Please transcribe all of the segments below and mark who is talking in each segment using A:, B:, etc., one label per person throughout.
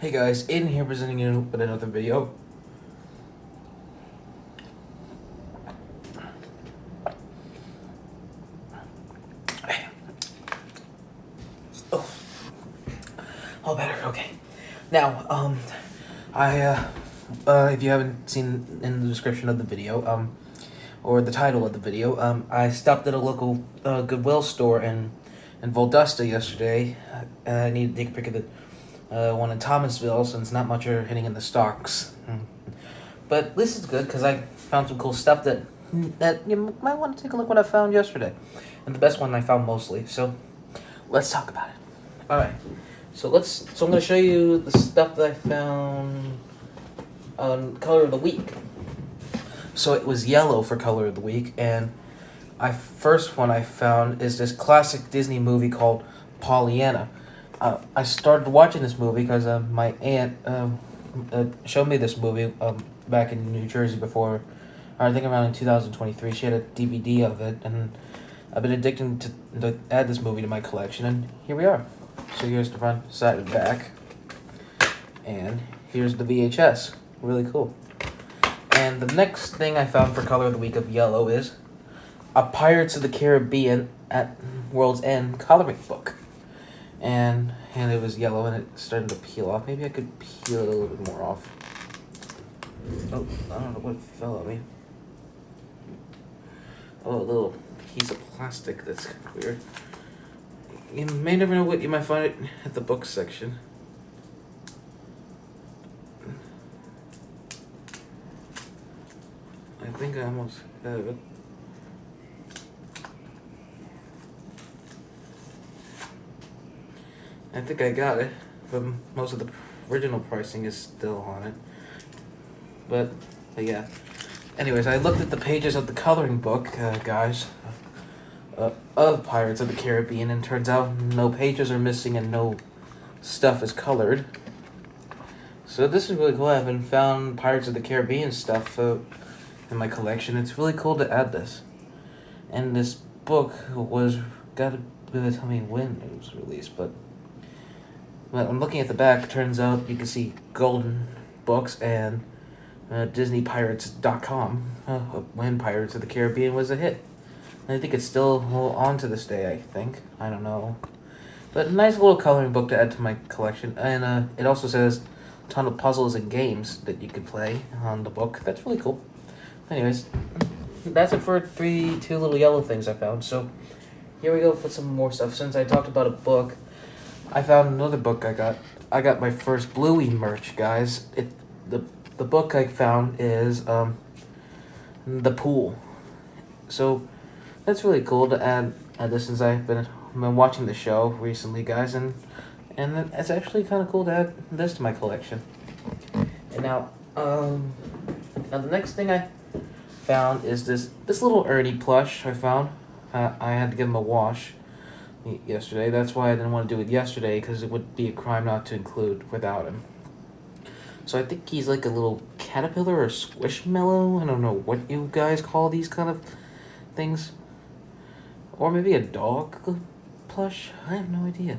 A: Hey guys, Aiden here presenting you with another video. Oh, all better. Okay. Now, if you haven't seen in the description of the video, or the title of the video, I stopped at a local Goodwill store in Valdosta yesterday. I needed to take a pic of the one in Thomasville since not much are hitting in the stocks. But this is good because I found some cool stuff that you might want to take a look what I found yesterday, and the best one I found mostly. So let's talk about it. All right. So I'm gonna show you the stuff that I found on Color of the Week. So it was yellow for Color of the Week, and first one I found is this classic Disney movie called Pollyanna. I started watching this movie because my aunt showed me this movie back in New Jersey before, or I think around in 2023. She had a DVD of it, and I've been addicted to add this movie to my collection, and here we are. So here's the front, side, and back, and here's the VHS. Really cool. And the next thing I found for Color of the Week of yellow is a Pirates of the Caribbean at World's End coloring book. And it was yellow and it started to peel off. Maybe I could peel it a little bit more off. Oh, I don't know what fell at me. Oh, a little piece of plastic that's kind of weird. You may never know what you might find it at the book section. I think I almost have it. I think I got it, but most of the original pricing is still on it. But yeah. Anyways, I looked at the pages of the coloring book, guys, of Pirates of the Caribbean, and turns out no pages are missing and no stuff is colored. So this is really cool. I haven't found Pirates of the Caribbean stuff in my collection. It's really cool to add this. And this book was, gotta tell me when it was released, but I'm looking at the back. Turns out you can see golden books and DisneyPirates.com when Pirates of the Caribbean was a hit. And I think it's still on to this day, I think. I don't know. But a nice little coloring book to add to my collection. And it also says a ton of puzzles and games that you could play on the book. That's really cool. Anyways, that's it for two little yellow things I found. So here we go for some more stuff. Since I talked about a book, I found another book I got my first Bluey merch, guys. The book I found is The Pool. So that's really cool to add this since I've been watching the show recently, guys, and it's actually kind of cool to add this to my collection. And now the next thing I found is this little Ernie plush I found. I had to give him a wash yesterday. That's why I didn't want to do it yesterday, because it would be a crime not to include without him. So I think he's like a little caterpillar or squishmallow. I don't know what you guys call these kind of things. Or maybe a dog plush. I have no idea.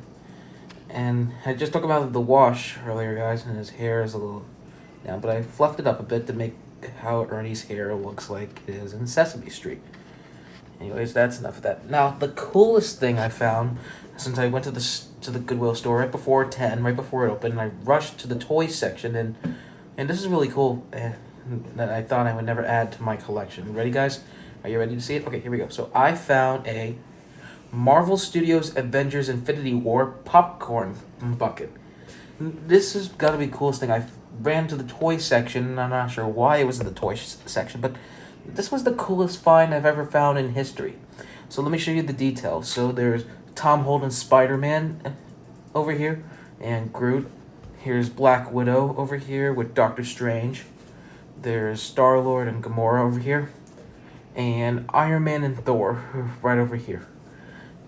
A: And I just talked about the wash earlier, guys, and his hair is a little down, but I fluffed it up a bit to make how Ernie's hair looks like it is in Sesame Street. Anyways, that's enough of that. Now, the coolest thing I found, since I went to the Goodwill store right before 10, right before it opened, and I rushed to the toy section, and this is really cool, that I thought I would never add to my collection. Ready, guys? Are you ready to see it? Okay, here we go. So I found a Marvel Studios Avengers Infinity War popcorn bucket. This has got to be the coolest thing. I ran to the toy section, and I'm not sure why it was in the toy section, but this was the coolest find I've ever found in history. So let me show you the details. So there's Tom Holland's Spider-Man over here, and Groot. Here's Black Widow over here with Doctor Strange. There's Star-Lord and Gamora over here. And Iron Man and Thor right over here.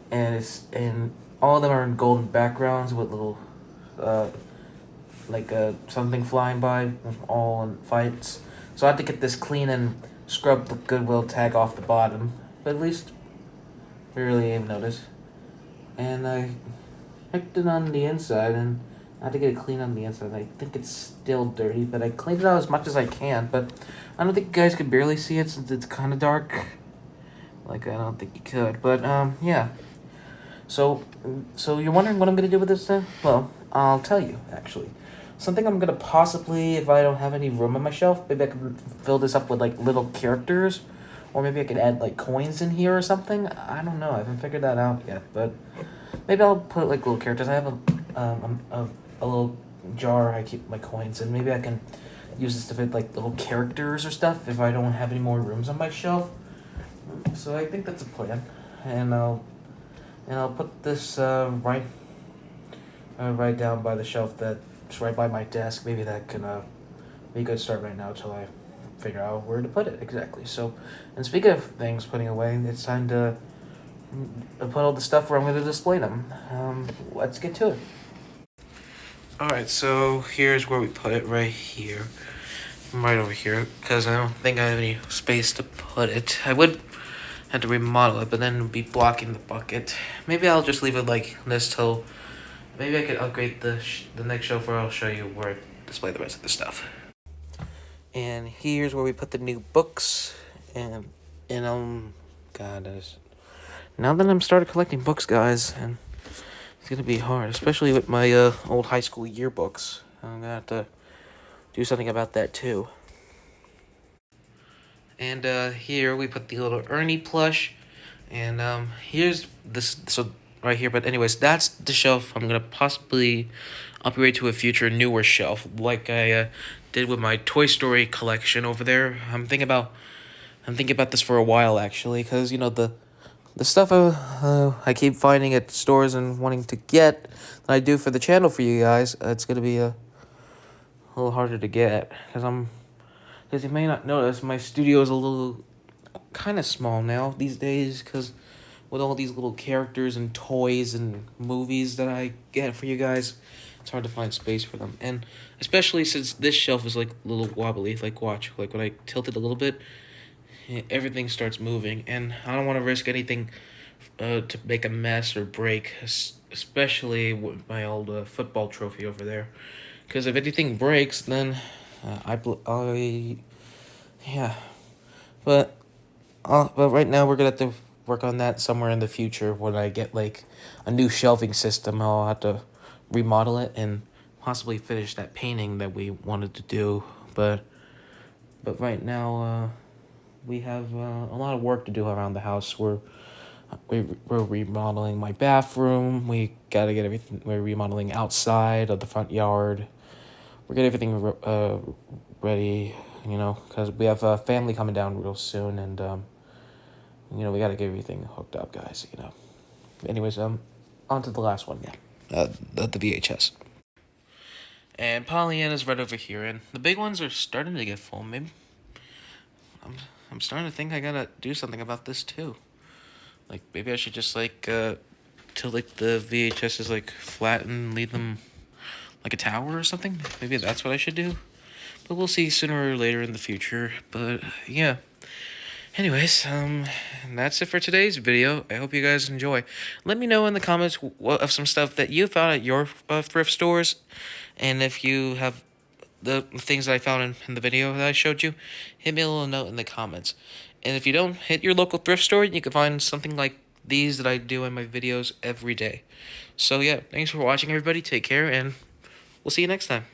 A: And all of them are in golden backgrounds with little something flying by, all in fights. So I had to get this clean and scrub the Goodwill tag off the bottom, but at least we really even notice. And I checked it on the inside, and I had to get it clean on the inside. I think it's still dirty, but I cleaned it out as much as I can. But I don't think you guys could barely see it since it's kind of dark. Like, I don't think you could. But, yeah. So you're wondering what I'm going to do with this thing? Well, I'll tell you, actually. Something I'm going to possibly, if I don't have any room on my shelf, maybe I could fill this up with, like, little characters. Or maybe I could add, like, coins in here or something. I don't know. I haven't figured that out yet. But maybe I'll put, like, little characters. I have a little jar I keep my coins in. Maybe I can use this to fit, like, little characters or stuff if I don't have any more rooms on my shelf. So I think that's a plan. And I'll put this right down by the shelf that's right by my desk. Maybe that can be a good start right now till I figure out where to put it exactly. So, and speaking of things putting away, it's time to put all the stuff where I'm going to display them. Let's get to it. Alright, so here's where we put it, right here. Right over here, because I don't think I have any space to put it. I would have to remodel it, but then it would be blocking the bucket. Maybe I'll just leave it like this till... Maybe I could upgrade the next shelf where I'll show you where I display the rest of the stuff. And here's where we put the new books. And God, now that I'm started collecting books, guys, and it's gonna be hard, especially with my old high school yearbooks. I'm gonna have to do something about that too. And here we put the little Ernie plush, and here's this. So right here, but anyways, that's the shelf I'm gonna possibly upgrade to a future newer shelf, like I did with my Toy Story collection over there. I'm thinking about this for a while actually, because you know the stuff I keep finding at stores and wanting to get that I do for the channel for you guys. It's gonna be a little harder to get because you may not notice my studio is a little kind of small now these days, because with all these little characters and toys and movies that I get for you guys, it's hard to find space for them. And especially since this shelf is like a little wobbly, like watch, like when I tilt it a little bit, everything starts moving, and I don't want to risk anything to make a mess or break, especially with my old football trophy over there. Because if anything breaks, then yeah. But right now we're gonna have to work on that somewhere in the future when I get like a new shelving system. I'll have to remodel it and possibly finish that painting that we wanted to do. But right now we have a lot of work to do around the house. We're remodeling my bathroom. We gotta get everything. We're remodeling outside of the front yard. We're getting everything ready, you know, because we have a family coming down real soon, and you know, we gotta get everything hooked up, guys. You know. Anyways, on to the last one, yeah. The VHS. And Pollyanna's right over here, and the big ones are starting to get full. Maybe I'm starting to think I gotta do something about this too. Like maybe I should just like till like the VHS is like flat and leave them like a tower or something. Maybe that's what I should do. But we'll see sooner or later in the future. But yeah. Anyways, that's it for today's video. I hope you guys enjoy. Let me know in the comments of some stuff that you found at your thrift stores, and if you have the things that I found in the video that I showed you, hit me a little note in the comments. And if you don't, hit your local thrift store, you can find something like these that I do in my videos every day. So yeah, thanks for watching, everybody. Take care, and we'll see you next time.